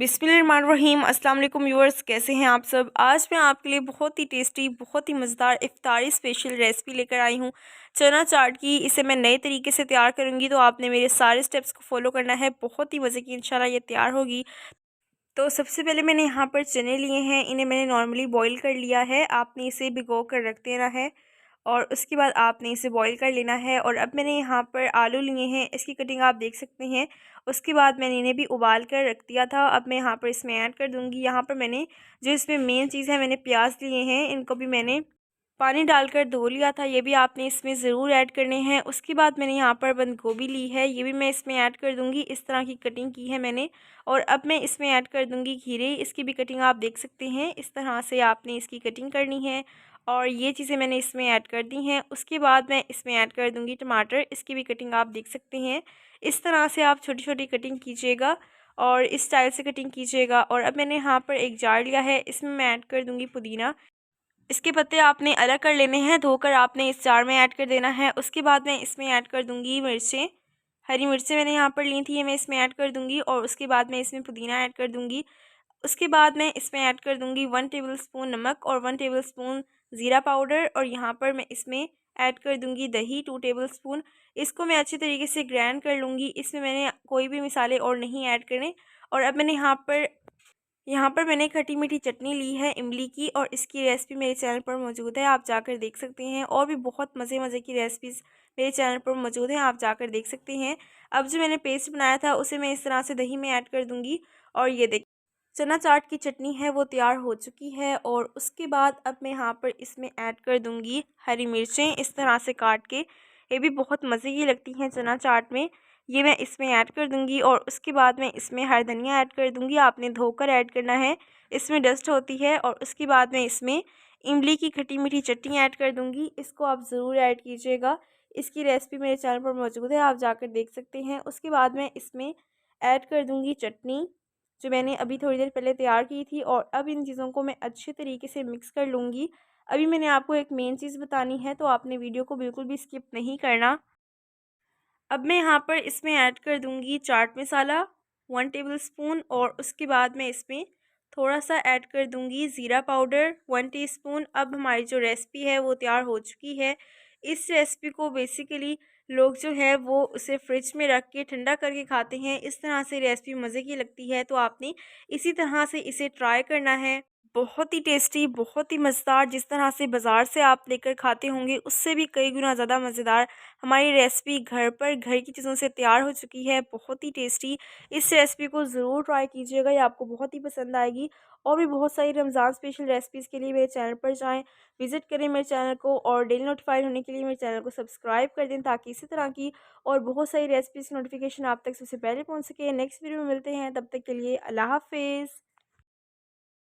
बिस्मिल्लाहिर्रहमानिर्रहीम। अस्सलाम वालेकुम व्यूअर्स, कैसे हैं आप सब। आज मैं आपके लिए बहुत ही टेस्टी, बहुत ही मज़ेदार इफ्तारी स्पेशल रेसिपी लेकर आई हूँ चना चाट की। इसे मैं नए तरीके से तैयार करूँगी, तो आपने मेरे सारे स्टेप्स को फॉलो करना है। बहुत ही मज़े की इंशाल्लाह ये तैयार होगी। तो सबसे पहले मैंने यहाँ पर चने लिए हैं, इन्हें मैंने नॉर्मली बॉईल कर लिया है। आपने इसे भिगो कर रख देना है और उसके बाद आपने इसे बॉईल कर लेना है। और अब मैंने यहाँ पर आलू लिए हैं, इसकी कटिंग आप देख सकते हैं। उसके बाद मैंने इन्हें भी उबाल कर रख दिया था। अब मैं यहाँ पर इसमें ऐड कर दूँगी। यहाँ पर मैंने जो इसमें मेन चीज़ है, मैंने प्याज लिए हैं, इनको भी मैंने पानी डालकर धो लिया था। ये भी आपने इसमें ज़रूर ऐड करने हैं। उसके बाद मैंने यहाँ पर बंद गोभी ली है, ये भी मैं इसमें ऐड कर दूँगी। इस तरह की कटिंग की है मैंने। और अब मैं इसमें ऐड कर दूँगी खीरे, इसकी भी कटिंग आप देख सकते हैं। इस तरह से आपने इसकी कटिंग करनी है और ये चीज़ें मैंने इसमें ऐड कर दी हैं। उसके बाद मैं इसमें ऐड कर दूँगी टमाटर, इसकी भी कटिंग आप देख सकते हैं। इस तरह से आप छोटी छोटी कटिंग कीजिएगा और इस स्टाइल से कटिंग कीजिएगा। और अब मैंने यहाँ पर एक जार लिया है, इसमें मैं ऐड कर दूँगी पुदीना। इसके पत्ते आपने अलग कर लेने हैं, धोकर आपने इस जार में ऐड कर देना है। उसके बाद मैं इसमें ऐड कर दूंगी मिर्चें, हरी मिर्चें मैंने यहाँ पर ली थी, ये मैं इसमें ऐड कर दूंगी। और उसके बाद मैं इसमें पुदीना ऐड कर दूंगी। उसके बाद मैं इसमें ऐड कर दूंगी 1 टेबलस्पून नमक और 1 टेबलस्पून ज़ीरा पाउडर। और यहाँ पर मैं इसमें ऐड कर दूंगी दही 2 टेबलस्पून। इसको मैं अच्छी तरीके से ग्राइंड कर लूँगी। इसमें मैंने कोई भी मिसाले और नहीं ऐड करने। और अब मैंने यहाँ पर मैंने खट्टी मीठी चटनी ली है इमली की, और इसकी रेसिपी मेरे चैनल पर मौजूद है, आप जाकर देख सकते हैं। और भी बहुत मज़े मज़े की रेसिपीज़ मेरे चैनल पर मौजूद हैं, आप जाकर देख सकते हैं। अब जो मैंने पेस्ट बनाया था उसे मैं इस तरह से दही में ऐड कर दूँगी। और ये देखिए चना चाट की चटनी है वो तैयार हो चुकी है। और उसके बाद अब मैं यहाँ पर इसमें ऐड कर दूँगी हरी मिर्चें इस तरह से काट के। ये भी बहुत मज़े की लगती हैं चना चाट में, ये मैं इसमें ऐड कर दूँगी। और उसके बाद मैं इसमें हरा धनिया ऐड कर दूँगी, आपने धोकर ऐड करना है, इसमें डस्ट होती है। और उसके बाद मैं इसमें इमली की खट्टी मीठी चटनी ऐड कर दूँगी, इसको आप ज़रूर ऐड कीजिएगा। इसकी रेसिपी मेरे चैनल पर मौजूद है, आप जाकर देख सकते हैं। उसके बाद मैं इसमें ऐड कर दूँगी चटनी, जो मैंने अभी थोड़ी देर पहले तैयार की थी। और अब इन चीज़ों को मैं अच्छे तरीके से मिक्स कर लूँगी। अभी मैंने आपको एक मेन चीज़ बतानी है, तो आपने वीडियो को बिल्कुल भी स्किप नहीं करना। अब मैं यहाँ पर इसमें ऐड कर दूँगी चाट मसाला 1 टेबलस्पून। और उसके बाद मैं इसमें थोड़ा सा ऐड कर दूँगी ज़ीरा पाउडर 1 टीस्पून। अब हमारी जो रेसिपी है वो तैयार हो चुकी है। इस रेसिपी को बेसिकली लोग जो है वो उसे फ्रिज में रख के ठंडा करके खाते हैं। इस तरह से रेसिपी मज़े की लगती है, तो आपने इसी तरह से इसे ट्राई करना है। बहुत ही टेस्टी, बहुत ही मज़ेदार, जिस तरह से बाज़ार से आप लेकर खाते होंगे उससे भी कई गुना ज़्यादा मज़ेदार हमारी रेसिपी घर पर घर की चीज़ों से तैयार हो चुकी है। बहुत ही टेस्टी, इस रेसिपी को ज़रूर ट्राई कीजिएगा, ये आपको बहुत ही पसंद आएगी। और भी बहुत सारी रमज़ान स्पेशल रेसिपीज़ के लिए मेरे चैनल पर जाएँ, विज़िट करें मेरे चैनल को। और डेली नोटिफाइड होने के लिए मेरे चैनल को सब्सक्राइब कर दें, ताकि इसी तरह की और बहुत सारी रेसिपीज़ की नोटिफिकेशन आप तक सबसे पहले पहुँच सके। नेक्स्ट वीडियो में मिलते हैं, तब तक के लिए अल्लाह हाफ़िज़।